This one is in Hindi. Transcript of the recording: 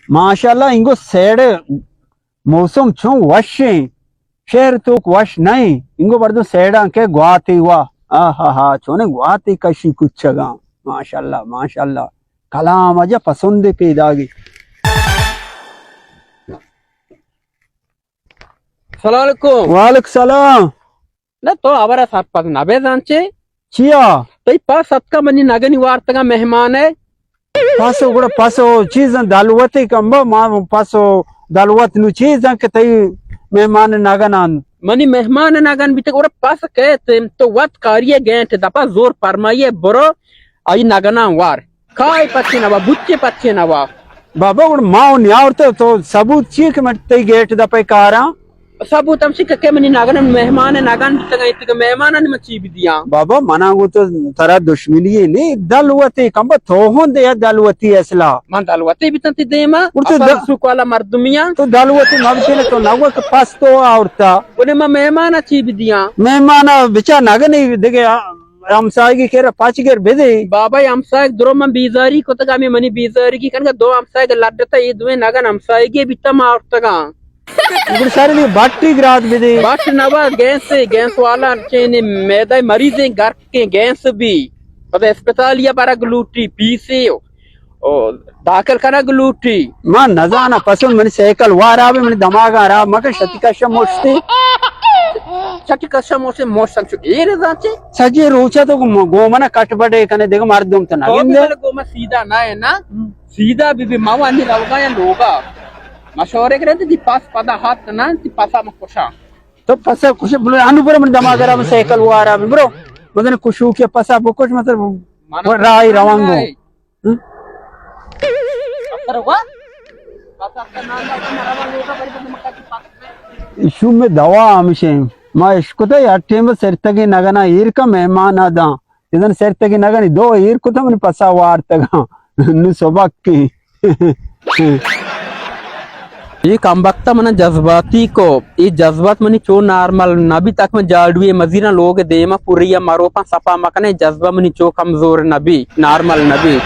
माशाल्लाह इंगो सेड मौसम छो वश शहर तो वश नहीं इंगो बर्दो सेडा के गुआती हुआ हा छोने गुआती कशी कुछगा माशाल्लाह माशाल्लाह कलाम अजा पसंद पेदागी वालेकुम सलाम ना तो आवारा साथ पास नबे जानचे चिया तो पास सत्का मनी नगनी वार्तगा मेहमान है पासो गुड़ा पासो चीज दालवती कंबो मा पासो दालवत नु चीज के तई मेहमान नगनान मनी मेहमान नगन बिते और पास कहते तो वत कार्य गेंट दपा जोर परमाइए बरो आई नगना वार काय पच्छे नवा बुच्चे पच्छे नवा बाबा गुड़ माओ न्यावरते तो सबूत चीक मत तई गेट दपे कारा सबूत हमसे के मनी नगन मेहमान नगन बिते इतक मेहमान ने मची बिदिया बाबा मनागु तो तरा दुश्मनी है नहीं दलवती कंबो थोहन दे दलवती असला मन दलवती बितंती देमा उर्तो सुक वाला मर्दुमिया तो दलवती मबते तो नगो के पास तो औरता उन्हें मेहमान अच्छी बिदिया मेहमान बिचा नगनी देगे हमसाई केरा पांच गेर बेदे बाबा हमसाई द्रो में बीजारी को तगा में मनी बीजारी की कनका दो हमसाई के लड्डता ये दुए नगन हमसाई के बिता मारतगा गुड़ सारे लिए बाटी ग्रात बेदे बाट नवा गैस वाला चेने मैदा मरीज घर के गैस भी पता अस्पताल या बारा ग्लूटी पीसे ओ दाखिल करा ग्लूटी मां नजाना पसंद मनी साइकिल वारा भी मनी दिमाग आ रहा मगर शतिका शमोस्ते छठी कसम से मौसम छो ए रे जाचे सजे रोचा तो गोमना कट बड़े कने देखो मार दूं तो नगिंदे गोमा सीधा ना है ना सीधा भी मावा नहीं लगा या लोगा मशवरे करे ती पास पदा हाथ ना ती पासा में कोशा तो पसा कुछ बोले अनुपर मन दिमाग आ रहा साइकिल वारा में ब्रो मदन कुशु के पसा कुछ मतलब राई रवांगो असर हुआ पासा का नाम ना रवांगो का बड़ी मक्का की पास इशू में दवा हमेशा मां इसको तो यार टीम सरतगी नगना ईर का मेहमान आदा इधर सरतगी नगनी दो ईर को तो मन पसा वार तगा नु सोबक की ये कम वक्त मन जज्बाती को ये जज्बात मनी चो नॉर्मल नबी तक में जाडुए मजीना लोग देमा पुरिया मरोपा सपा मकने जज्बा मनी चो कमजोर नबी नॉर्मल नबी